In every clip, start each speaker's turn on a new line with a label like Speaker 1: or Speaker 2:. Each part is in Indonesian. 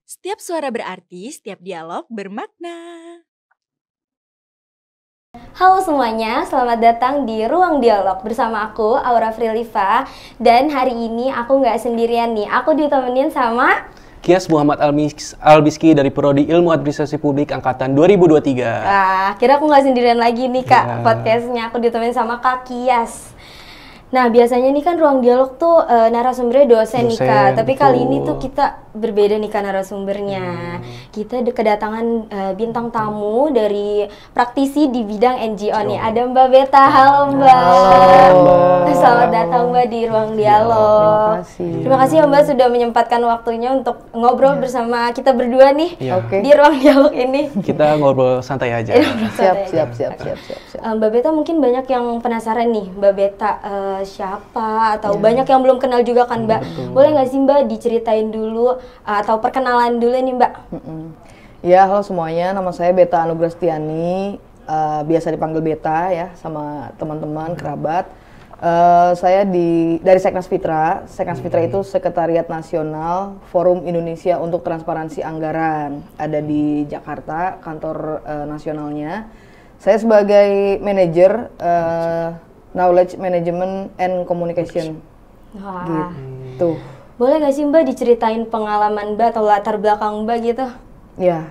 Speaker 1: Setiap suara berarti, setiap dialog bermakna.
Speaker 2: Halo semuanya, selamat datang di Ruang Dialog bersama aku, Aura Friliva. Dan hari ini aku nggak sendirian nih, aku ditemenin sama...
Speaker 3: Kias Muhammad Albiski dari Prodi Ilmu Administrasi Publik Angkatan 2023.
Speaker 2: Kira aku nggak sendirian lagi nih Kak,
Speaker 3: Ya.
Speaker 2: podcastnya aku ditemenin sama Kak Kias. Nah biasanya nih kan Ruang Dialog tuh narasumbernya dosen nih Kak, tapi kali ini tuh kita berbeda nih Kak narasumbernya. Kita kedatangan bintang tamu dari praktisi di bidang NGO nih. Ada Mbak Beta, halo Mbak. Selamat datang Mbak di Ruang Dialog.
Speaker 4: Terima kasih.
Speaker 2: Terima kasih ya Mbak sudah menyempatkan waktunya untuk ngobrol bersama kita berdua nih
Speaker 3: Iya.
Speaker 4: Oke.
Speaker 2: di Ruang Dialog ini.
Speaker 3: Kita ngobrol santai aja.
Speaker 4: Siap.
Speaker 2: Mbak Beta mungkin banyak yang penasaran nih, Mbak Beta siapa atau banyak yang belum kenal juga kan Mbak. Boleh nggak sih Mbak diceritain dulu atau perkenalan dulu nih Mbak?
Speaker 4: Ya, halo semuanya. Nama saya Beta Anugrastiani. Biasa dipanggil Beta ya sama teman-teman, kerabat. Saya dari Seknas Fitra. Seknas Fitra itu Sekretariat Nasional Forum Indonesia untuk Transparansi Anggaran. Ada di Jakarta, kantor nasionalnya. Saya sebagai manajer Knowledge Management and Communication.
Speaker 2: Wah.
Speaker 4: Gitu.
Speaker 2: Boleh nggak sih Mbak diceritain pengalaman Mbak atau latar belakang Mbak gitu?
Speaker 4: Ya,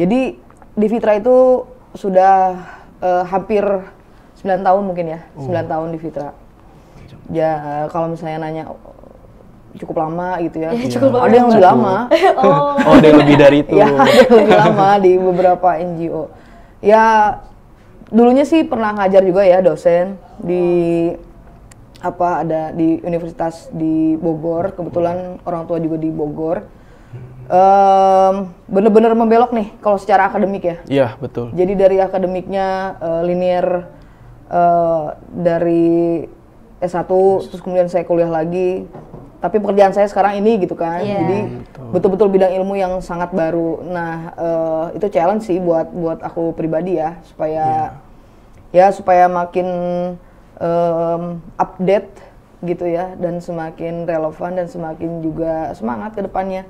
Speaker 4: jadi di Fitra itu sudah hampir 9 tahun mungkin ya, 9 tahun di Fitra. Ya, kalau misalnya nanya cukup lama gitu ya.
Speaker 2: Cukup lama.
Speaker 4: Ada yang lebih lama.
Speaker 3: Oh, ada yang lebih dari itu.
Speaker 4: Ya, ada yang lebih lama di beberapa NGO. Ya, dulunya sih pernah ngajar juga ya, dosen di ada di universitas di Bogor. Kebetulan orang tua juga di Bogor. Bener-bener membelok nih kalau secara akademik ya.
Speaker 3: Iya, betul.
Speaker 4: Jadi dari akademiknya linear dari S1 terus kemudian saya kuliah lagi. Tapi pekerjaan saya sekarang ini gitu kan.
Speaker 2: Iya.
Speaker 4: Jadi betul-betul bidang ilmu yang sangat baru. Nah, itu challenge sih buat aku pribadi ya supaya makin update gitu ya dan semakin relevan dan semakin juga semangat ke depannya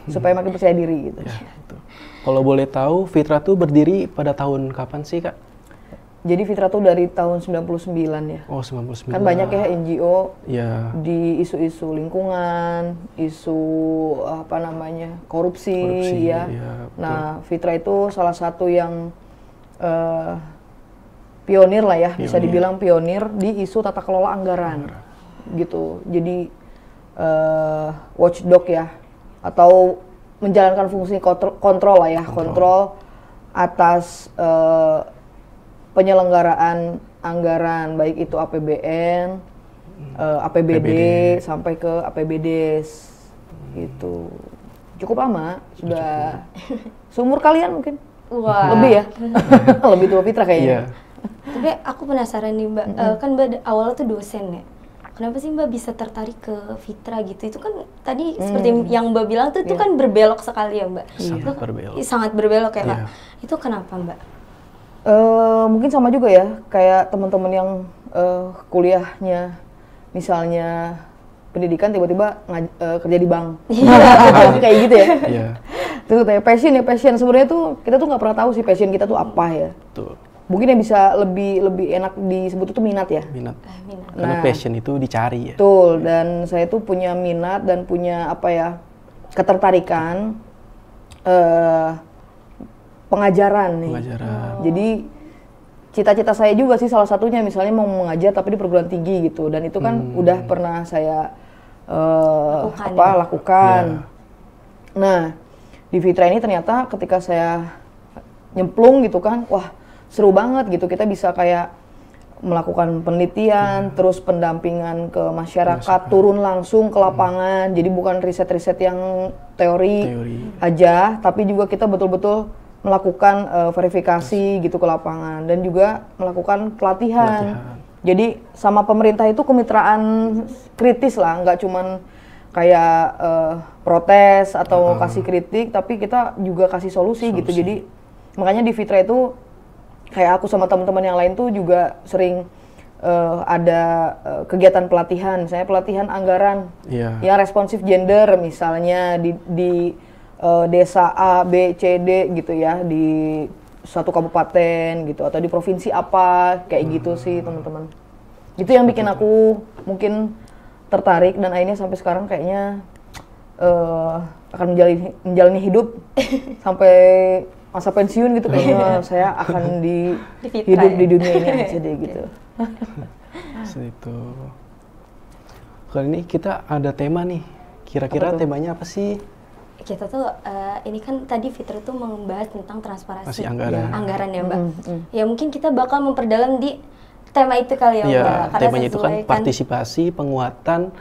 Speaker 4: supaya makin percaya diri gitu.
Speaker 3: Ya, betul. Kalau boleh tahu, Fitra tuh berdiri pada tahun kapan sih, Kak?
Speaker 4: Jadi Fitra tuh dari tahun 99 ya.
Speaker 3: Oh, 99.
Speaker 4: Kan banyak ya NGO
Speaker 3: Ya.
Speaker 4: di isu-isu lingkungan, isu korupsi ya.
Speaker 3: Iya,
Speaker 4: Nah, Fitra itu salah satu yang pionir lah ya, bisa dibilang pionir di isu tata kelola anggaran. Gitu. Jadi watchdog ya, atau menjalankan fungsi kontrol lah ya, kontrol atas penyelenggaraan anggaran, baik itu APBN, APBD sampai ke APBDes gitu. Cukup lama, sudah seumur kalian mungkin.
Speaker 2: Wah.
Speaker 4: Lebih ya. Lebih tua Fitra kayaknya.
Speaker 3: Iya.
Speaker 2: Tapi aku penasaran nih Mbak, kan Mbak awalnya tuh dosen ya. Kenapa sih Mbak bisa tertarik ke Fitra gitu? Itu kan tadi seperti yang Mbak bilang tuh itu kan berbelok sekali ya Mbak.
Speaker 3: Sangat
Speaker 2: Itu
Speaker 3: berbelok.
Speaker 2: Sangat berbelok ya Kak.
Speaker 3: Iya.
Speaker 2: Itu kenapa Mbak?
Speaker 4: Mungkin sama juga ya, kayak teman-teman yang kuliahnya misalnya pendidikan tiba-tiba kerja di bank. Kayak gitu ya.
Speaker 3: Iya.
Speaker 4: Terus kayak passion sebenarnya tuh kita tuh nggak pernah tahu sih passion kita tuh apa ya.
Speaker 3: Betul.
Speaker 4: Mungkin yang bisa lebih enak disebut itu minat ya.
Speaker 3: Minat.
Speaker 2: Minat.
Speaker 3: Karena passion itu dicari ya.
Speaker 4: Betul, dan saya tuh punya minat dan punya ketertarikan pengajaran nih.
Speaker 3: Pengajaran.
Speaker 4: Jadi cita-cita saya juga sih salah satunya misalnya mau mengajar tapi di perguruan tinggi gitu, dan itu kan udah pernah saya lakukan. Nah, di Fitra ini ternyata ketika saya nyemplung gitu kan, wah seru banget gitu, kita bisa kayak melakukan penelitian, terus pendampingan ke masyarakat, turun langsung ke lapangan. Jadi bukan riset-riset yang teori aja, tapi juga kita betul-betul melakukan verifikasi gitu ke lapangan dan juga melakukan pelatihan. Jadi sama pemerintah itu kemitraan kritis lah, nggak cuman kayak protes atau kasih kritik, tapi kita juga kasih solusi gitu. Jadi makanya di Fitra itu kayak aku sama teman-teman yang lain tuh juga sering ada kegiatan pelatihan, misalnya pelatihan anggaran yang responsif gender misalnya di desa A, B, C, D gitu ya di suatu kabupaten gitu atau di provinsi apa kayak gitu sih teman-teman. Itu yang bikin aku mungkin tertarik dan akhirnya sampai sekarang kayaknya akan menjalani hidup sampai masa pensiun gitu kayaknya saya akan hidup di dunia ini aja deh gitu.
Speaker 3: Itu. Kali ini kita ada tema nih. Kira-kira temanya apa sih?
Speaker 2: Kita tuh ini kan tadi Fitra tuh membahas tentang transparansi
Speaker 3: anggaran
Speaker 2: ya Mbak. Ya mungkin kita bakal memperdalam di tema itu kali ya Mbak.
Speaker 3: Karena temanya itu kan partisipasi, penguatan,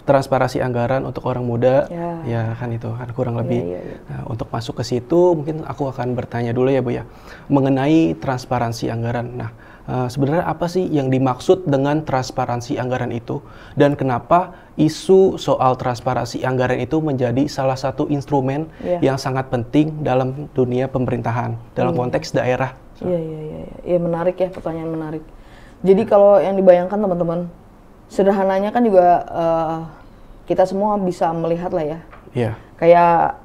Speaker 3: transparansi anggaran untuk orang muda. Ya kan itu kan kurang lebih. Nah, untuk masuk ke situ mungkin aku akan bertanya dulu ya Bu ya. Mengenai transparansi anggaran. Nah, sebenarnya apa sih yang dimaksud dengan transparansi anggaran itu? Dan kenapa isu soal transparansi anggaran itu menjadi salah satu instrumen yang sangat penting dalam dunia pemerintahan, dalam konteks daerah?
Speaker 4: Iya menarik ya, pertanyaan menarik. Jadi kalau yang dibayangkan teman-teman, sederhananya kan juga kita semua bisa melihat lah ya. Kayak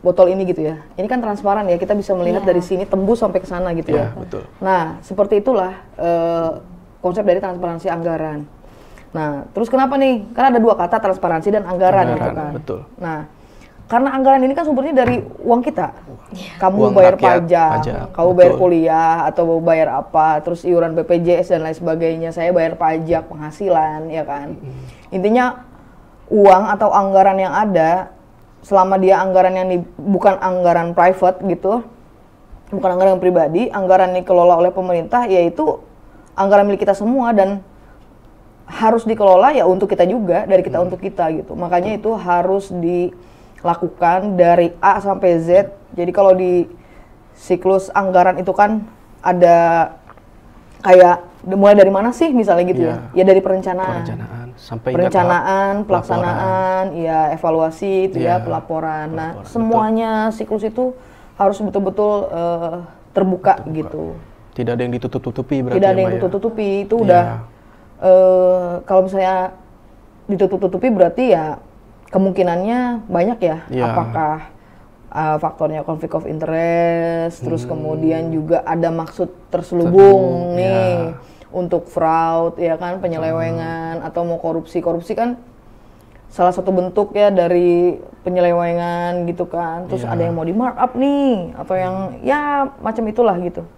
Speaker 4: botol ini gitu ya. Ini kan transparan ya, kita bisa melihat dari sini tembus sampai ke sana gitu ya.
Speaker 3: Betul.
Speaker 4: Nah, seperti itulah konsep dari transparansi anggaran. Nah, terus kenapa nih? Karena ada dua kata, transparansi dan anggaran gitu kan.
Speaker 3: Betul.
Speaker 4: Nah, karena anggaran ini kan sumbernya dari uang kita. Kamu
Speaker 3: Uang
Speaker 4: bayar
Speaker 3: rakyat,
Speaker 4: pajak, kamu
Speaker 3: betul.
Speaker 4: bayar kuliah atau bayar apa, terus iuran BPJS dan lain sebagainya. Saya bayar pajak, penghasilan, ya kan. Intinya uang atau anggaran yang ada, selama dia anggaran yang bukan anggaran private gitu, bukan anggaran yang pribadi, anggaran yang dikelola oleh pemerintah, yaitu anggaran milik kita semua dan harus dikelola ya untuk kita juga, dari kita untuk kita gitu. Makanya itu harus dilakukan dari A sampai Z. Jadi kalau di siklus anggaran itu kan ada kayak mulai dari mana sih misalnya gitu ya? Ya dari perencanaan
Speaker 3: sampai
Speaker 4: perencanaan, pelaksanaan, ya evaluasi itu ya, pelaporan. Nah, semuanya siklus itu harus betul-betul terbuka gitu.
Speaker 3: Tidak ada yang ditutup-tutupi berarti.
Speaker 4: Tidak ada yang ditutup-tutupi, itu udah kalau misalnya ditutup-tutupi berarti ya kemungkinannya banyak ya. Apakah faktornya konflik of interest, terus kemudian juga ada maksud terselubung nih untuk fraud ya kan, penyelewengan atau mau korupsi kan salah satu bentuk ya dari penyelewengan gitu kan. Terus ada yang mau di markup nih atau yang ya macam itulah gitu.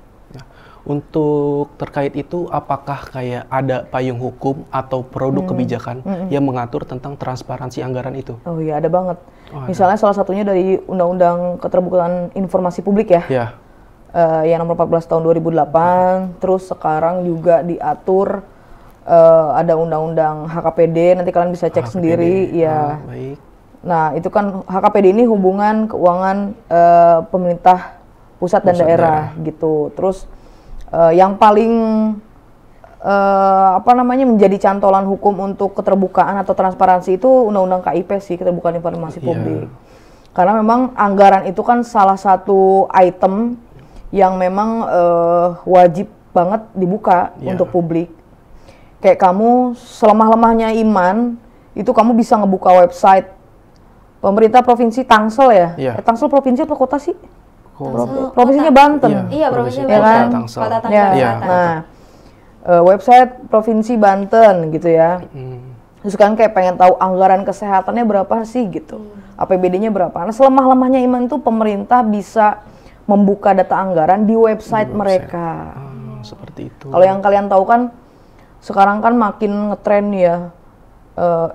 Speaker 3: Untuk terkait itu, apakah kayak ada payung hukum atau produk kebijakan yang mengatur tentang transparansi anggaran itu?
Speaker 4: Oh iya, ada banget. Misalnya salah satunya dari Undang-Undang Keterbukaan Informasi Publik ya. Yang nomor 14 tahun 2008. Terus sekarang juga diatur ada Undang-Undang HKPD, nanti kalian bisa cek sendiri. Ya.
Speaker 3: Baik.
Speaker 4: Nah, itu kan HKPD ini hubungan keuangan pemerintah pusat dan daerah gitu. Terus yang paling menjadi cantolan hukum untuk keterbukaan atau transparansi itu Undang-Undang KIP sih, Keterbukaan Informasi Publik. Karena memang anggaran itu kan salah satu item yang memang wajib banget dibuka untuk publik. Kayak kamu selemah-lemahnya iman, itu kamu bisa ngebuka website pemerintah provinsi Tangsel ya. Tangsel provinsi atau kota sih? Provinsinya Banten.
Speaker 2: Iya, provinsinya
Speaker 4: Banten.
Speaker 2: Kota Tangsel.
Speaker 4: Nah, website Provinsi Banten gitu ya. Terus kan kayak pengen tahu anggaran kesehatannya berapa sih gitu. APBD-nya berapa. Nah, selemah-lemahnya iman tuh pemerintah bisa membuka data anggaran di website mereka.
Speaker 3: Seperti itu.
Speaker 4: Kalau yang kalian tahu kan sekarang kan makin ngetren ya.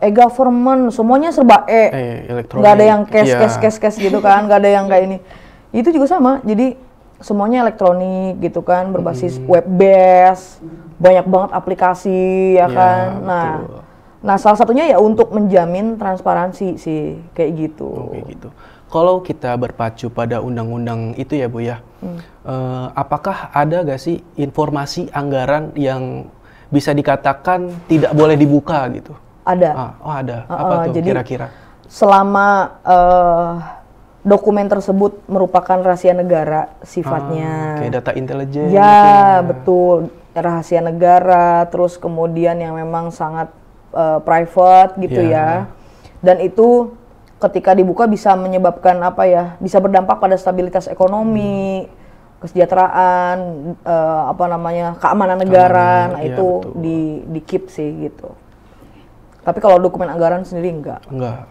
Speaker 4: E-government, semuanya serba
Speaker 3: elektronik.
Speaker 4: Nggak ada yang cash gitu kan, nggak ada yang kayak ini. Itu juga sama, jadi semuanya elektronik gitu kan, berbasis web based, banyak banget aplikasi ya kan. Nah salah satunya ya untuk menjamin transparansi sih, kayak gitu.
Speaker 3: Kalau kita berpacu pada undang-undang itu ya Bu ya, apakah ada gak sih informasi anggaran yang bisa dikatakan tidak boleh dibuka gitu?
Speaker 4: Ada.
Speaker 3: Ada. Apa tuh kira-kira?
Speaker 4: Selama dokumen tersebut merupakan rahasia negara sifatnya.
Speaker 3: Kayak data intelijen.
Speaker 4: Ya, betul. Rahasia negara, terus kemudian yang memang sangat private gitu ya. Dan itu ketika dibuka bisa menyebabkan apa ya, bisa berdampak pada stabilitas ekonomi, kesejahteraan, apa namanya, keamanan negara. Nah itu di keep sih gitu. Tapi kalau dokumen anggaran sendiri enggak.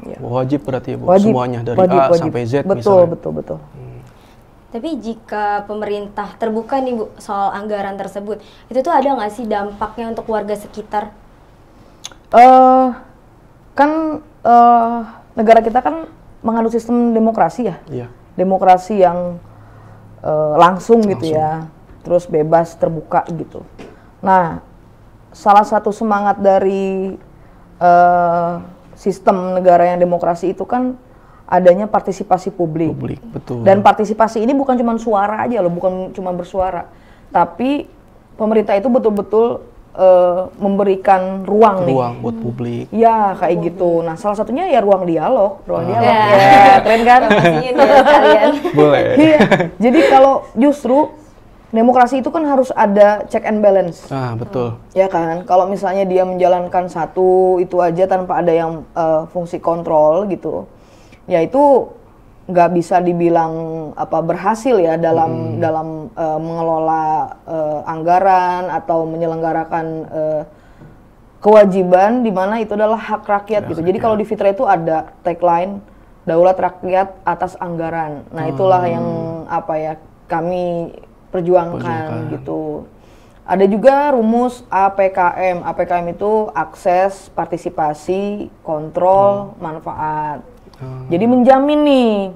Speaker 3: Ya. Wajib berarti ya Bu,
Speaker 4: wajib,
Speaker 3: semuanya dari
Speaker 4: wajib.
Speaker 3: sampai Z
Speaker 4: betul,
Speaker 3: misalnya.
Speaker 4: Betul.
Speaker 2: Tapi jika pemerintah terbuka nih Bu soal anggaran tersebut, itu tuh ada nggak sih dampaknya untuk warga sekitar?
Speaker 4: Negara kita kan mengandung sistem demokrasi ya. Iya. Demokrasi yang langsung gitu ya, terus bebas, terbuka gitu. Nah, salah satu semangat dari sistem negara yang demokrasi itu kan adanya partisipasi publik.
Speaker 3: Betul.
Speaker 4: Dan partisipasi ini bukan cuma suara aja loh, bukan cuma bersuara, tapi pemerintah itu betul-betul memberikan ruang
Speaker 3: buat publik.
Speaker 4: Ya kayak gitu. Nah salah satunya ya ruang dialog. Ya, keren kan?
Speaker 3: Boleh.
Speaker 4: Iya. Jadi kalau justru demokrasi itu kan harus ada check and balance.
Speaker 3: Betul.
Speaker 4: Ya kan? Kalau misalnya dia menjalankan satu itu aja tanpa ada yang fungsi kontrol gitu, ya itu nggak bisa dibilang berhasil ya dalam mengelola anggaran atau menyelenggarakan kewajiban di mana itu adalah hak rakyat gitu. Jadi kalau di Fitra itu ada tagline daulat rakyat atas anggaran. Nah itulah yang kami perjuangkan gitu. Ada juga rumus APKM. APKM itu akses, partisipasi, kontrol, manfaat. Jadi menjamin nih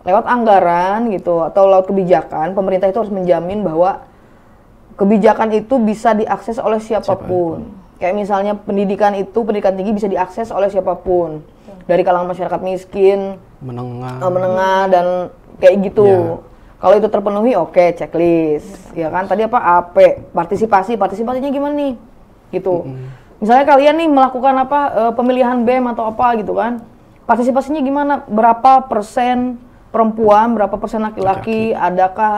Speaker 4: lewat anggaran gitu atau lewat kebijakan, pemerintah itu harus menjamin bahwa kebijakan itu bisa diakses oleh siapapun. Kayak misalnya pendidikan tinggi bisa diakses oleh siapapun. Dari kalangan masyarakat miskin, menengah dan kayak gitu. Yeah. Kalau itu terpenuhi oke, checklist. Ya kan tadi partisipasinya gimana nih? Gitu. Misalnya kalian nih melakukan pemilihan BEM atau apa gitu kan. Partisipasinya gimana? Berapa persen perempuan, berapa persen laki-laki? Adakah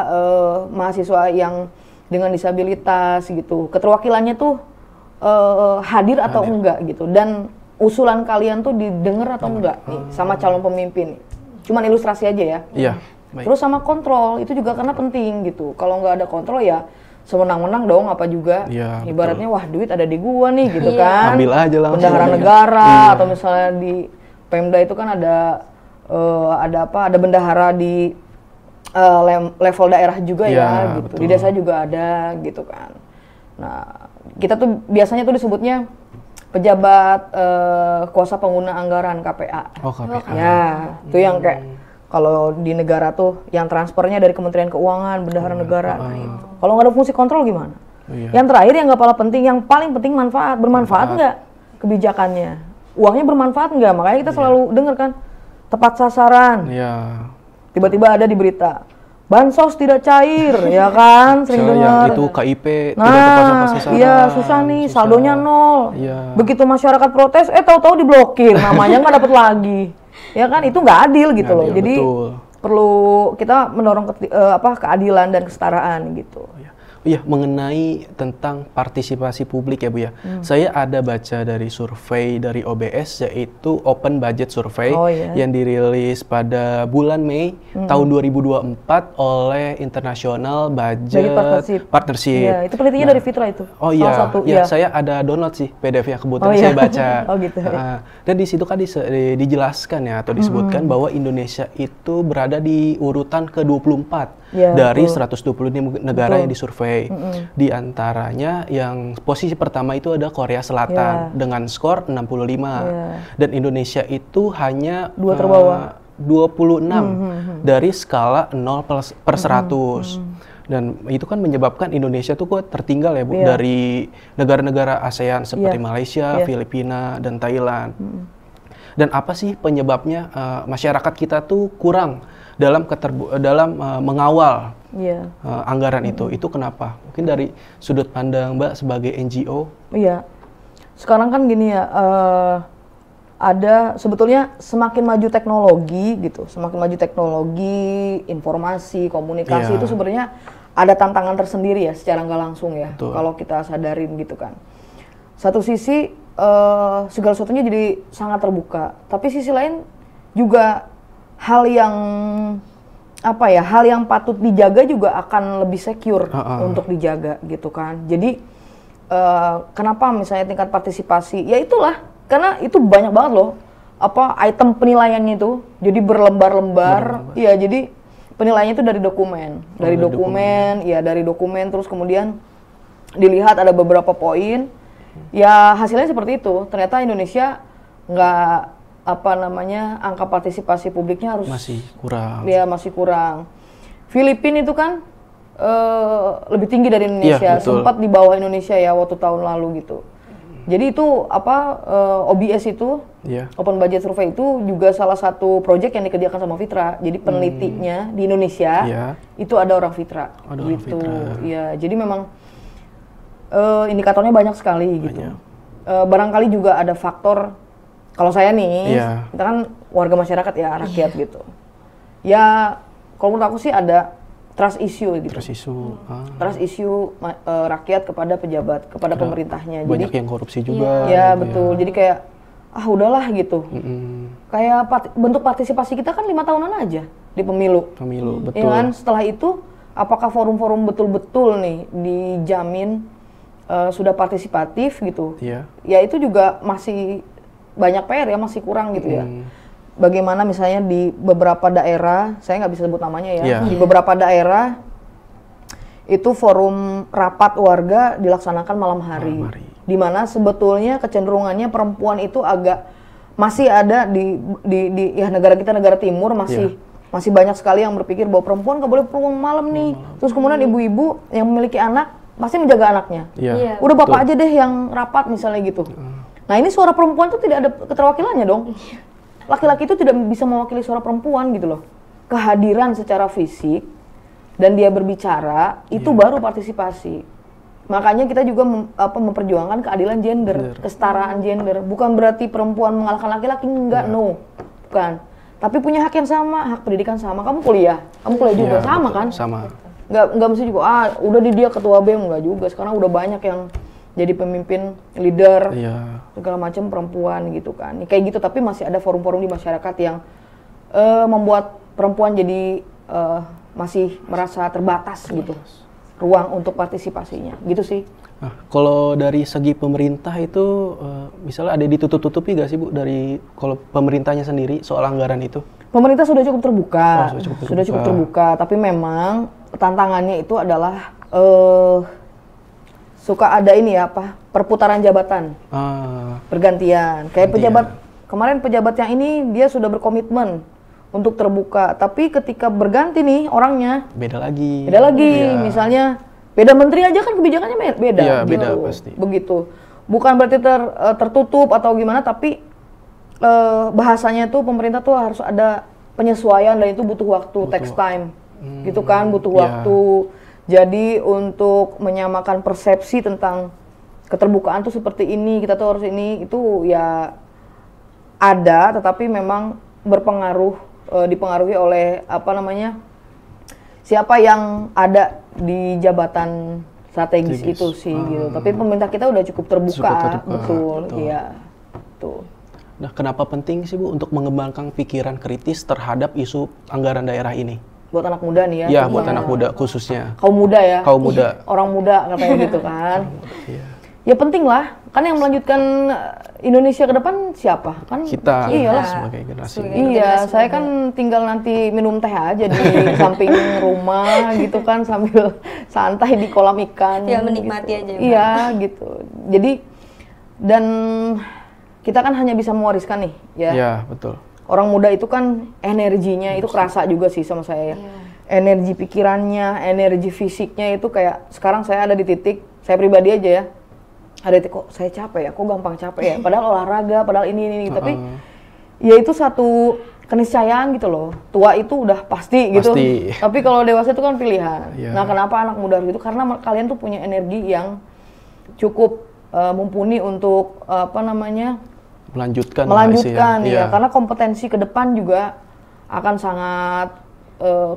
Speaker 4: mahasiswa yang dengan disabilitas gitu? Keterwakilannya tuh hadir atau enggak gitu? Dan usulan kalian tuh didengar atau enggak nih sama calon pemimpin? Cuman ilustrasi aja ya.
Speaker 3: Iya. Baik.
Speaker 4: Terus sama kontrol itu juga karena penting gitu. Kalau nggak ada kontrol ya semenang-menang dong apa juga.
Speaker 3: Ya,
Speaker 4: ibaratnya wah duit ada di gua nih gitu kan.
Speaker 3: Ambil aja langsung.
Speaker 4: Bendahara negara atau misalnya di Pemda itu kan ada bendahara di level daerah juga ya gitu. Betul. Di desa juga ada gitu kan. Nah, kita tuh biasanya tuh disebutnya pejabat kuasa pengguna anggaran KPA.
Speaker 3: Oh, KPA.
Speaker 4: Ya, itu yang kayak kalau di negara tuh yang transfernya dari Kementerian Keuangan, bendahara negara. Nah, itu. Kalau nggak ada fungsi kontrol gimana? Yang terakhir yang nggak paling penting manfaat. Bermanfaat nggak kebijakannya? Uangnya bermanfaat nggak? Makanya kita selalu dengar kan, tepat sasaran. Tiba-tiba ada di berita, bansos tidak cair, ya kan? Sering dengar.
Speaker 3: Itu KIP
Speaker 4: tidak tepat sasaran. Iya, susah nih, saldonya 0. Begitu masyarakat protes, tahu-tahu diblokir, namanya nggak dapat lagi. Ya kan, itu nggak adil gitu loh. Jadi perlu kita mendorong keadilan dan kesetaraan gitu.
Speaker 3: Iya, mengenai tentang partisipasi publik ya Bu ya. Saya ada baca dari survei dari OBS yaitu Open Budget Survey yang dirilis pada bulan Mei tahun 2024 oleh International Budget Partnership.
Speaker 4: Iya, itu penelitiannya dari Fitra itu.
Speaker 3: Oh iya, saya ada download sih PDF-nya kebetulan saya baca.
Speaker 4: Gitu.
Speaker 3: Dan di situ kan dijelaskan ya atau disebutkan bahwa Indonesia itu berada di urutan ke-24 dari 120 negara yang disurvei. Di antaranya yang posisi pertama itu ada Korea Selatan dengan skor 65 dan Indonesia itu hanya 26 dari skala 0/100. Dan itu kan menyebabkan Indonesia tuh kok tertinggal ya Bu dari negara-negara ASEAN seperti Malaysia, Filipina dan Thailand. Dan apa sih penyebabnya masyarakat kita tuh kurang dalam mengawal anggaran itu kenapa? Mungkin dari sudut pandang Mbak sebagai NGO?
Speaker 4: Iya, sekarang kan gini ya, ada sebetulnya semakin maju teknologi gitu, informasi, komunikasi itu sebenarnya ada tantangan tersendiri ya secara nggak langsung ya, kalau kita sadarin gitu kan. Satu sisi segala sesuatunya jadi sangat terbuka, tapi sisi lain juga hal yang apa ya, hal yang patut dijaga juga akan lebih secure untuk dijaga gitu kan. Jadi kenapa misalnya tingkat partisipasi, ya itulah karena itu banyak banget loh apa item penilaiannya itu, jadi berlembar-lembar. Iya, jadi penilaiannya itu dari dokumen, dari dokumen terus kemudian dilihat ada beberapa poin. Ya hasilnya seperti itu. Ternyata Indonesia nggak angka partisipasi publiknya harus
Speaker 3: masih kurang.
Speaker 4: Ya masih kurang. Filipina itu kan lebih tinggi dari Indonesia, sempat di bawah Indonesia ya waktu tahun lalu gitu. Jadi itu OBS itu, Open Budget Survey itu juga salah satu proyek yang dikerjakan sama Fitra. Jadi penelitinya di Indonesia itu ada orang Fitra gitu. Ya, jadi memang indikatornya banyak sekali gitu. Barangkali juga ada faktor, kalau saya nih, kita kan warga masyarakat ya, rakyat gitu. Ya, kalau menurut aku sih ada trust issue gitu. Trust issue rakyat kepada pejabat, kepada pemerintahnya.
Speaker 3: Banyak
Speaker 4: jadi,
Speaker 3: yang korupsi juga.
Speaker 4: Ya betul. Jadi kayak udahlah gitu. Kayak bentuk partisipasi kita kan 5 tahunan aja di pemilu.
Speaker 3: Betul.
Speaker 4: Ya kan? Setelah itu apakah forum-forum betul-betul nih dijamin sudah partisipatif gitu? Ya itu juga masih banyak PR ya, masih kurang gitu ya. Bagaimana misalnya di beberapa daerah, saya nggak bisa sebut namanya ya, di beberapa daerah itu forum rapat warga dilaksanakan malam hari. Di mana sebetulnya kecenderungannya perempuan itu agak masih ada di ya negara kita, negara timur masih banyak sekali yang berpikir bahwa perempuan nggak boleh pulang malam nih. Terus kemudian ibu-ibu yang memiliki anak pasti menjaga anaknya. Udah bapak aja deh yang rapat misalnya gitu. Nah ini suara perempuan tuh tidak ada keterwakilannya dong. Laki-laki itu tidak bisa mewakili suara perempuan gitu loh. Kehadiran secara fisik dan dia berbicara itu baru partisipasi. Makanya kita juga memperjuangkan keadilan gender, kesetaraan gender. Bukan berarti perempuan mengalahkan laki-laki, enggak, no. Bukan. Tapi punya hak yang sama, hak pendidikan sama. Kamu kuliah juga sama kan?
Speaker 3: Sama.
Speaker 4: Enggak mesti juga udah dia ketua BEM, enggak juga. Sekarang udah banyak yang jadi pemimpin, leader, segala macam perempuan gitu kan. Kayak gitu, tapi masih ada forum-forum di masyarakat yang membuat perempuan jadi masih merasa terbatas gitu ruang untuk partisipasinya, gitu sih.
Speaker 3: Nah, kalau dari segi pemerintah itu misalnya ada ditutup-tutupi gak sih Bu dari kalau pemerintahnya sendiri soal anggaran itu? Pemerintah
Speaker 4: sudah cukup terbuka, sudah cukup terbuka, tapi memang tantangannya itu adalah suka ada ini ya perputaran jabatan, bergantian. Kayak kemarin pejabat yang ini dia sudah berkomitmen untuk terbuka, tapi ketika berganti nih orangnya beda lagi. Misalnya beda menteri aja kan kebijakannya beda.
Speaker 3: Iya,
Speaker 4: gitu.
Speaker 3: Beda pasti.
Speaker 4: Begitu. Bukan berarti tertutup atau gimana, tapi bahasanya tuh pemerintah tuh harus ada penyesuaian dan itu butuh waktu, takes time, gitu kan, butuh waktu. Jadi untuk menyamakan persepsi tentang keterbukaan tuh seperti ini, kita tuh harus ini, itu ya ada, tetapi memang dipengaruhi oleh siapa yang ada di jabatan strategis itu sih gitu. Tapi pemerintah kita udah cukup terbuka. Betul. Iya. Tuh.
Speaker 3: Nah, kenapa penting sih Bu untuk mengembangkan pikiran kritis terhadap isu anggaran daerah ini?
Speaker 4: Buat anak muda nih ya?
Speaker 3: Iya, buat anak muda khususnya.
Speaker 4: Kaum muda ya?
Speaker 3: Kaum muda.
Speaker 4: Orang muda katanya gitu kan. Ya penting lah, kan yang melanjutkan Indonesia ke depan siapa? Kan
Speaker 3: kita
Speaker 4: sebagai
Speaker 3: generasi.
Speaker 4: Iya, saya kan tinggal nanti minum teh aja di samping rumah gitu kan, sambil santai di kolam ikan.
Speaker 2: Ya menikmati
Speaker 4: gitu.
Speaker 2: aja.
Speaker 4: Iya gitu. Jadi, dan kita kan hanya bisa mewariskan nih ya.
Speaker 3: Iya, betul.
Speaker 4: Orang muda itu kan energinya itu kerasa juga sih sama saya ya. Energi pikirannya, energi fisiknya itu kayak sekarang saya ada di titik, saya pribadi aja ya. Ada titik kok saya capek ya, kok gampang capek ya. Padahal olahraga, padahal ini tapi ya itu satu keniscayaan gitu loh. Tua itu udah pasti gitu. Tapi kalau dewasa itu kan pilihan. Nah, kenapa anak muda gitu? Karena kalian tuh punya energi yang cukup mumpuni untuk melanjutkan ya, karena kompetensi ke depan juga akan sangat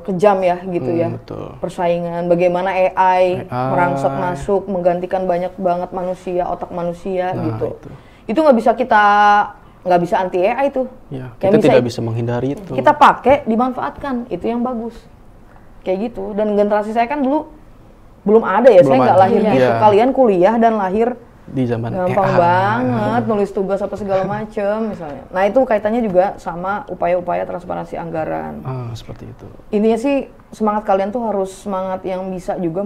Speaker 4: kejam ya gitu ya.
Speaker 3: Betul.
Speaker 4: Persaingan bagaimana AI merangsek masuk menggantikan banyak banget manusia, otak manusia gitu. Itu nggak bisa kita nggak bisa anti AI tuh.
Speaker 3: Ya, kita tidak bisa menghindari itu.
Speaker 4: Kita pakai, dimanfaatkan, itu yang bagus. Kayak gitu. Dan generasi saya kan dulu belum ada ya, saya nggak lahir gitu. Kalian kuliah dan lahir
Speaker 3: di zaman
Speaker 4: gampang banget, nulis tugas apa segala macem misalnya. Nah itu kaitannya juga sama upaya-upaya transparansi anggaran.
Speaker 3: Seperti itu.
Speaker 4: Intinya sih semangat kalian tuh harus semangat yang bisa juga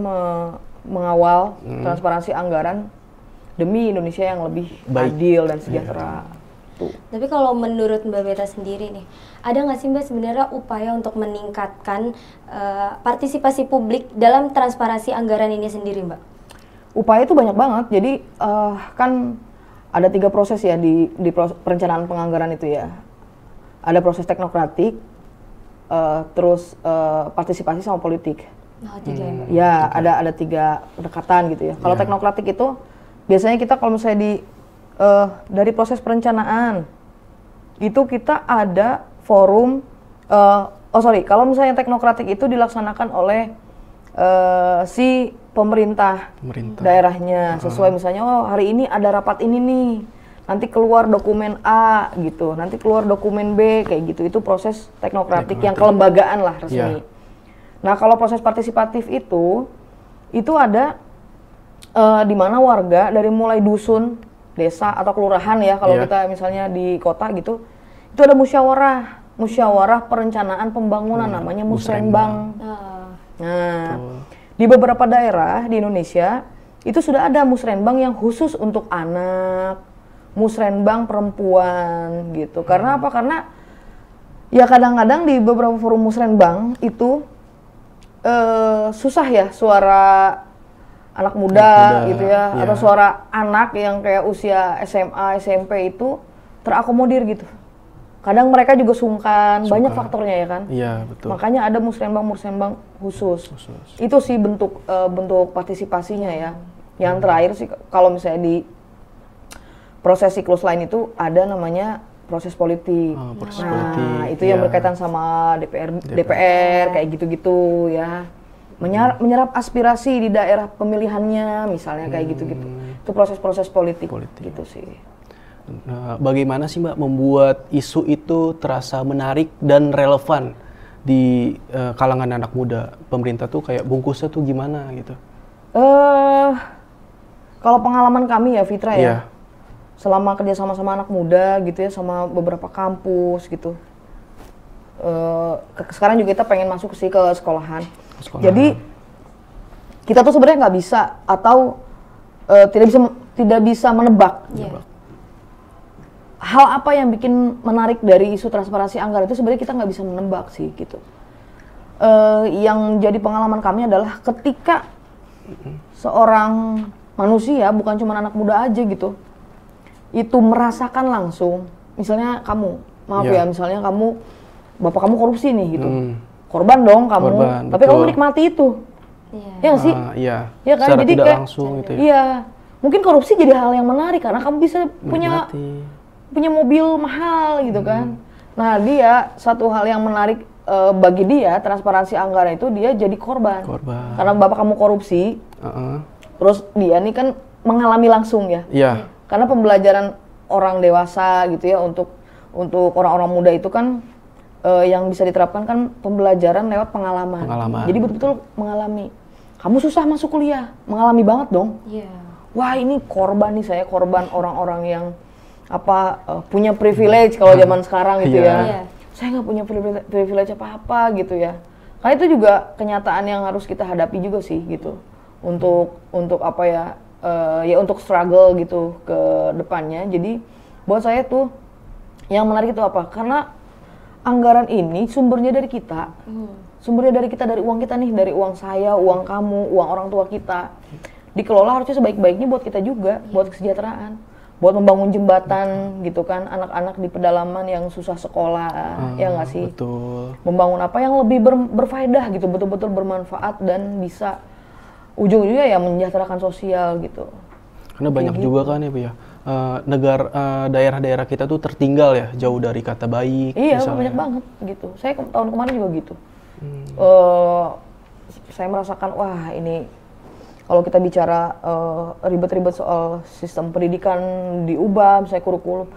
Speaker 4: mengawal transparansi anggaran demi Indonesia yang lebih adil dan sejahtera.
Speaker 2: Tapi kalau menurut Mbak Beta sendiri nih, ada nggak sih Mbak sebenarnya upaya untuk meningkatkan partisipasi publik dalam transparansi anggaran ini sendiri Mbak?
Speaker 4: Upaya itu banyak banget, jadi kan ada 3 proses ya di perencanaan penganggaran itu ya. Ada proses teknokratik, terus partisipasi sama politik.
Speaker 2: Oh, 3 ya Mbak?
Speaker 4: Ya, ada 3 pendekatan gitu ya. Kalau teknokratik itu biasanya kita kalau misalnya dari proses perencanaan itu kita ada forum kalau misalnya teknokratik itu dilaksanakan oleh si pemerintah daerahnya sesuai misalnya hari ini ada rapat ini nih, nanti keluar dokumen A gitu, nanti keluar dokumen B kayak gitu. Itu proses teknokratik yang kelembagaan lah resmi. Nah, kalau proses partisipatif itu ada di mana warga dari mulai dusun, desa atau kelurahan ya, kalau kita misalnya di kota gitu, itu ada musyawarah perencanaan pembangunan namanya musrenbang. Nah, di beberapa daerah di Indonesia itu sudah ada musrenbang yang khusus untuk anak, musrenbang perempuan gitu. Karena apa? Karena ya kadang-kadang di beberapa forum musrenbang itu susah ya suara anak muda gitu ya, atau suara anak yang kayak usia SMA, SMP itu terakomodir gitu. Kadang mereka juga sungkan, banyak faktornya ya kan.
Speaker 3: Iya, betul.
Speaker 4: Makanya ada musrenbang khusus. Itu sih bentuk partisipasinya ya. Yang terakhir sih kalau misalnya di proses siklus lain itu ada namanya proses politik.
Speaker 3: Proses politik.
Speaker 4: Itu yang berkaitan sama DPR kayak gitu-gitu ya. Menyerap aspirasi di daerah pemilihannya misalnya kayak gitu-gitu. Itu proses-proses politik gitu sih.
Speaker 3: Nah, bagaimana sih Mbak membuat isu itu terasa menarik dan relevan di kalangan anak muda? Pemerintah tuh kayak bungkusnya tuh gimana gitu?
Speaker 4: Kalau pengalaman kami ya Fitra ya, selama kerja sama anak muda gitu ya, sama beberapa kampus gitu. Sekarang juga kita pengen masuk sih ke sekolahan. Jadi kita tuh sebenarnya nggak bisa atau tidak bisa menebak. Hal apa yang bikin menarik dari isu transparansi anggaran itu sebenarnya kita nggak bisa menebak sih gitu. Yang jadi pengalaman kami adalah ketika seorang manusia, bukan cuma anak muda aja gitu, itu merasakan langsung, misalnya kamu, misalnya bapak kamu korupsi nih gitu. Korban dong kamu, tapi betul. Kamu menikmati itu, ya nggak sih?
Speaker 3: Iya.
Speaker 4: Ya kan,
Speaker 3: secara
Speaker 4: jadi
Speaker 3: tidak
Speaker 4: kayak,
Speaker 3: langsung gitu ya.
Speaker 4: Iya, mungkin korupsi jadi hal yang menarik karena kamu bisa punya mobil mahal gitu kan. Nah satu hal yang menarik bagi dia, transparansi anggaran itu dia jadi korban. Karena bapak kamu korupsi, terus dia nih kan mengalami langsung ya. Iya. Karena pembelajaran orang dewasa gitu ya untuk orang-orang muda itu kan yang bisa diterapkan kan pembelajaran lewat pengalaman. Jadi betul-betul mengalami. Kamu susah masuk kuliah, mengalami banget dong. Wah ini korban nih, saya korban orang-orang yang punya privilege kalau zaman sekarang gitu ya. Saya nggak punya privilege apa-apa gitu ya. Karena itu juga kenyataan yang harus kita hadapi juga sih gitu. Untuk untuk struggle gitu ke depannya. Jadi buat saya tuh yang menarik itu apa? Karena anggaran ini sumbernya dari kita. Sumbernya dari kita, dari uang kita nih, dari uang saya, uang kamu, uang orang tua kita. Dikelola harusnya sebaik-baiknya buat kita juga, buat kesejahteraan. Buat membangun jembatan gitu kan, anak-anak di pedalaman yang susah sekolah, ya nggak sih? Betul. Membangun apa yang lebih berfaedah gitu, betul-betul bermanfaat dan bisa ujung-ujungnya ya menyejahterakan sosial gitu.
Speaker 3: Karena banyak juga kan ya Bu ya, daerah-daerah kita tuh tertinggal ya, jauh dari kata baik.
Speaker 4: Iya, banyak banget gitu. Saya tahun kemarin juga gitu. Saya merasakan wah ini Kalau kita bicara ribet-ribet soal sistem pendidikan diubah, misalnya kurikulum,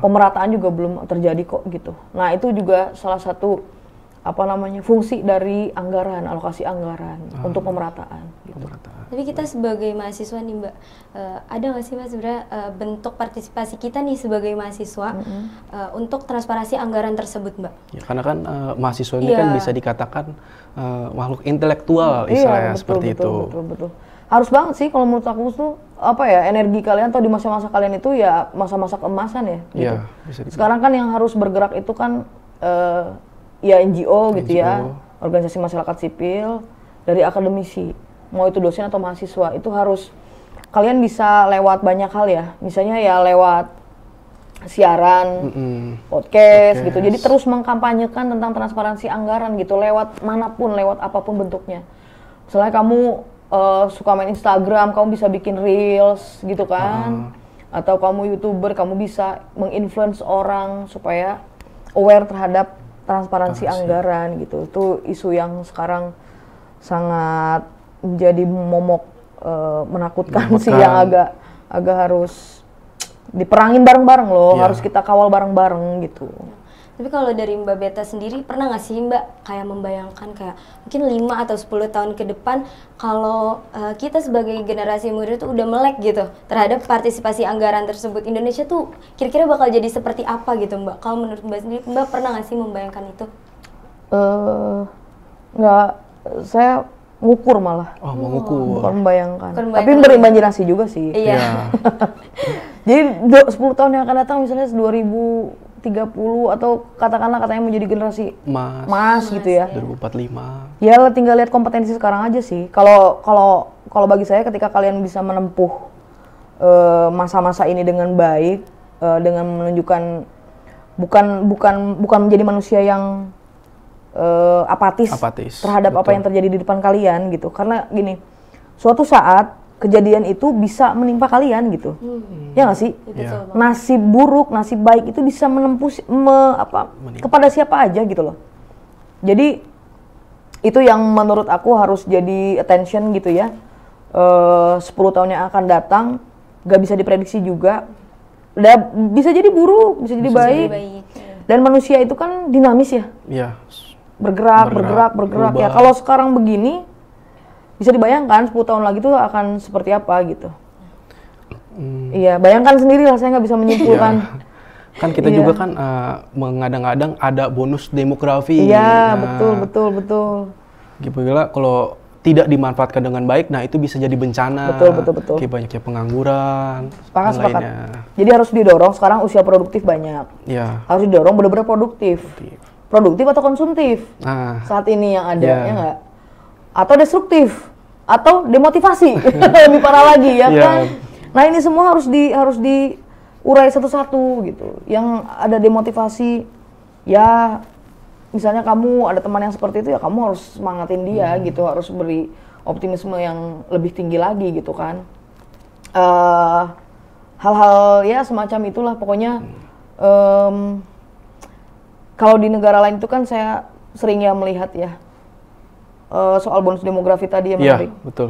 Speaker 4: pemerataan juga belum terjadi kok gitu. Nah itu juga salah satu fungsi dari anggaran, alokasi anggaran untuk pemerataan. Gitu.
Speaker 2: Tapi kita sebagai mahasiswa nih Mbak, ada nggak sih Mbak sebenarnya bentuk partisipasi kita nih sebagai mahasiswa untuk transparansi anggaran tersebut Mbak?
Speaker 3: Ya, karena kan mahasiswa ini kan bisa dikatakan makhluk intelektual istilahnya seperti itu.
Speaker 4: Betul. Harus banget sih kalau menurut aku tuh energi kalian atau di masa-masa kalian itu ya masa-masa keemasan ya. Gitu.
Speaker 3: Ya, bisa
Speaker 4: sekarang kan yang harus bergerak itu kan ya NGO gitu ya, organisasi masyarakat sipil, dari akademisi, mau itu dosen atau mahasiswa, itu harus kalian bisa lewat banyak hal ya, misalnya ya lewat siaran, podcast gitu, jadi terus mengkampanyekan tentang transparansi anggaran gitu, lewat manapun, lewat apapun bentuknya. Misalnya kamu suka main Instagram, kamu bisa bikin reels gitu kan, atau kamu YouTuber, kamu bisa menginfluence orang supaya aware terhadap transparansi anggaran gitu. Itu isu yang sekarang sangat menjadi momok menakutkan sih, yang agak harus diperangin bareng-bareng loh, harus kita kawal bareng-bareng gitu.
Speaker 2: Tapi kalau dari Mbak Beta sendiri, pernah nggak sih Mbak kayak membayangkan kayak mungkin 5 atau 10 tahun ke depan kalau kita sebagai generasi muda tuh udah melek gitu terhadap partisipasi anggaran tersebut, Indonesia tuh kira-kira bakal jadi seperti apa gitu Mbak? Kalau menurut Mbak sendiri, Mbak pernah nggak sih membayangkan itu?
Speaker 4: Nggak, saya ngukur malah.
Speaker 3: Mengukur.
Speaker 4: Bukan membayangkan. Tapi berimajinasi juga sih.
Speaker 2: Iya.
Speaker 4: Jadi 10 tahun yang akan datang misalnya 2030 atau katakanlah katanya menjadi generasi Mas gitu ya.
Speaker 3: 2045.
Speaker 4: Ya tinggal lihat kompetensi sekarang aja sih. Kalau bagi saya ketika kalian bisa menempuh masa-masa ini dengan baik, dengan menunjukkan bukan menjadi manusia yang apatis terhadap apa yang terjadi di depan kalian gitu. Karena gini, suatu saat kejadian itu bisa menimpa kalian gitu. Ya nggak sih? Nasib buruk, nasib baik itu bisa menempuh kepada siapa aja gitu loh. Jadi itu yang menurut aku harus jadi attention gitu ya. 10 tahun yang akan datang gak bisa diprediksi juga. Bisa jadi buruk, bisa jadi baik. Dan manusia itu kan dinamis ya.
Speaker 3: Iya.
Speaker 4: Bergerak ya. Kalau sekarang begini, bisa dibayangkan 10 tahun lagi tuh akan seperti apa gitu. Iya, bayangkan sendiri lah, saya nggak bisa menyimpulkan.
Speaker 3: Kan kita juga kan mengadang-adang ada bonus demografi.
Speaker 4: Iya, betul.
Speaker 3: Gila, kalau tidak dimanfaatkan dengan baik, nah itu bisa jadi bencana.
Speaker 4: Betul.
Speaker 3: Kayak banyaknya pengangguran.
Speaker 4: Sepakat. Jadi harus didorong, sekarang usia produktif banyak.
Speaker 3: Iya.
Speaker 4: Harus didorong benar-benar produktif. Produktif atau konsumtif? Saat ini yang ada, ya nggak? Atau destruktif, atau demotivasi, lebih parah lagi ya kan. Nah ini semua harus diurai satu-satu gitu. Yang ada demotivasi, ya misalnya kamu ada teman yang seperti itu ya kamu harus semangatin dia gitu, harus beri optimisme yang lebih tinggi lagi gitu kan. Hal-hal ya semacam itulah pokoknya. Kalau di negara lain itu kan saya sering ya melihat ya. Soal bonus demografi tadi yang menarik.
Speaker 3: Iya, betul.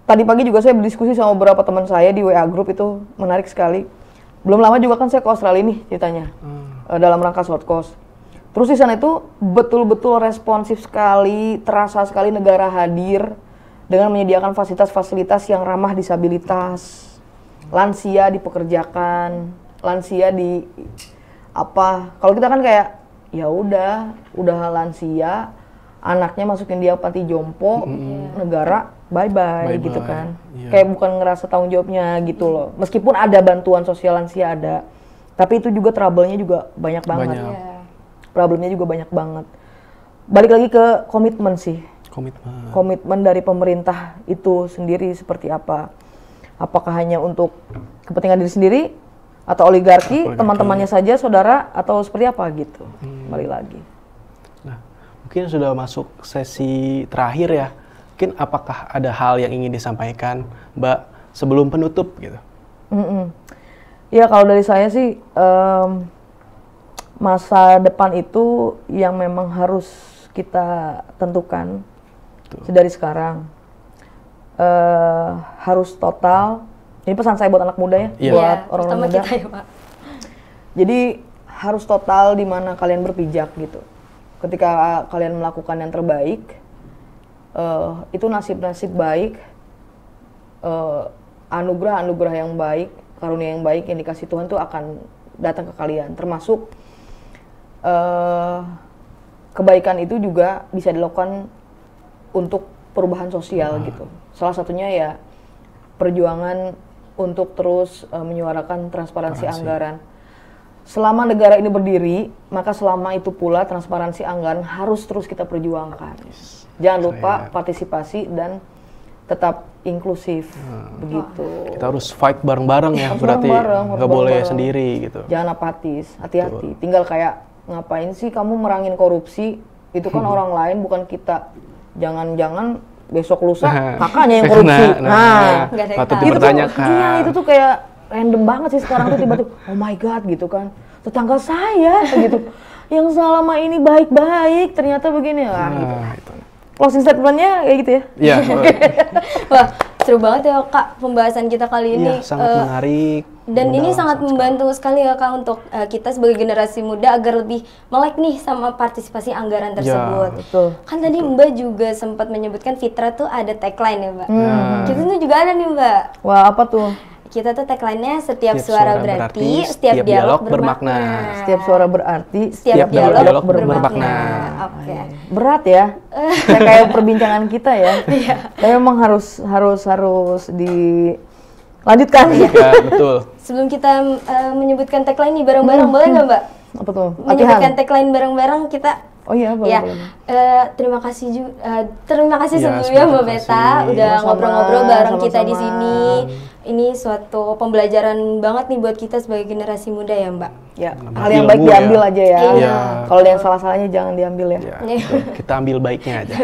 Speaker 4: Tadi pagi juga saya berdiskusi sama beberapa teman saya di WA Group, itu menarik sekali. Belum lama juga kan saya ke Australia nih ceritanya, dalam rangka short course. Terus di sana itu betul-betul responsif sekali, terasa sekali negara hadir dengan menyediakan fasilitas-fasilitas yang ramah disabilitas, lansia dipekerjakan, lansia di kalau kita kan kayak ya udah lansia, anaknya masukin dia panti jompo, negara bye-bye gitu kan. Kayak bukan ngerasa tanggung jawabnya gitu loh. Meskipun ada bantuan sosial lansia ada, tapi itu juga trouble-nya juga banyak banget. Problemnya juga banyak banget. Balik lagi ke komitmen sih. Komitmen dari pemerintah itu sendiri seperti apa? Apakah hanya untuk kepentingan diri sendiri? Atau oligarki, teman-temannya saja, saudara, atau seperti apa gitu. Balik lagi.
Speaker 3: Nah, mungkin sudah masuk sesi terakhir ya. Mungkin apakah ada hal yang ingin disampaikan Mbak sebelum penutup gitu?
Speaker 4: Ya kalau dari saya sih, masa depan itu yang memang harus kita tentukan dari sekarang. harus total. Ini pesan saya buat anak muda ya, buat orang-orang muda.
Speaker 2: Kita ya, Pak.
Speaker 4: Jadi harus total di mana kalian berpijak gitu. Ketika kalian melakukan yang terbaik, itu nasib-nasib baik, anugerah-anugerah yang baik, karunia yang baik yang dikasih Tuhan tuh akan datang ke kalian. Termasuk kebaikan itu juga bisa dilakukan untuk perubahan sosial gitu. Salah satunya ya perjuangan untuk terus menyuarakan transparansi anggaran. Selama negara ini berdiri, maka selama itu pula transparansi anggaran harus terus kita perjuangkan. Jangan lupa partisipasi dan tetap inklusif, begitu.
Speaker 3: Kita harus fight bareng-bareng ya, berarti nggak boleh sendiri gitu.
Speaker 4: Jangan apatis, hati-hati. Tinggal kayak ngapain sih kamu merangin korupsi? Itu kan orang lain bukan kita. Jangan-jangan besok lusa kakaknya yang korupsi.
Speaker 3: Patut dipertanyakan.
Speaker 4: Iya, itu tuh kayak random banget sih sekarang tuh tiba-tiba. Oh my god gitu kan. Tetangga saya gitu. Yang selama ini baik-baik ternyata begini lah gitu. Closing statement-nya kayak gitu ya?
Speaker 3: Iya.
Speaker 2: Wah, seru banget ya Kak pembahasan kita kali ini.
Speaker 3: Iya, sangat menarik.
Speaker 2: Dan ini sangat membantu sekali ya Kak untuk kita sebagai generasi muda agar lebih melek nih sama partisipasi anggaran tersebut.
Speaker 4: Ya, betul.
Speaker 2: Kan tadi Mbak juga sempat menyebutkan Fitra tuh ada tagline ya Mbak. Kita tuh juga ada nih Mbak.
Speaker 4: Wah, apa tuh?
Speaker 2: Kita tuh tagline-nya setiap suara berarti, setiap dialog bermakna.
Speaker 4: Setiap suara berarti,
Speaker 2: setiap dialog bermakna.
Speaker 4: Oke. Berat ya. Kayak perbincangan kita ya. Tapi memang harus dilanjutkan.
Speaker 3: Ya, betul.
Speaker 2: Sebelum kita menyebutkan tagline nih bareng-bareng, boleh nggak Mbak?
Speaker 4: Apa tuh?
Speaker 2: Menyebutkan tagline bareng-bareng kita.
Speaker 4: Oh iya, boleh.
Speaker 2: Ya, terima kasih sebelumnya Mbak Beta udah ngobrol-ngobrol bareng kita di sini. Ini suatu pembelajaran banget nih buat kita sebagai generasi muda ya Mbak.
Speaker 4: Ya, hal yang baik diambil aja ya. Kalau yang salah-salahnya jangan diambil ya.
Speaker 3: Kita ambil baiknya aja.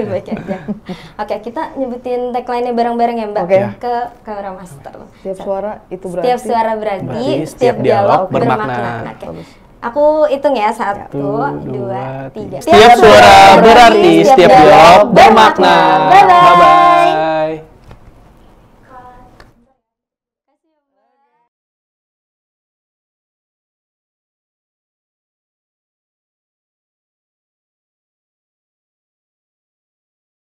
Speaker 2: Oke, kita nyebutin tagline-nya bareng-bareng ya Mbak. Ke kamera master.
Speaker 4: Setiap suara itu berarti.
Speaker 2: Setiap suara berarti, setiap dialog bermakna. Aku hitung ya, 1, 2, 3.
Speaker 3: Setiap suara berarti, setiap dialog bermakna.
Speaker 2: Bye-bye.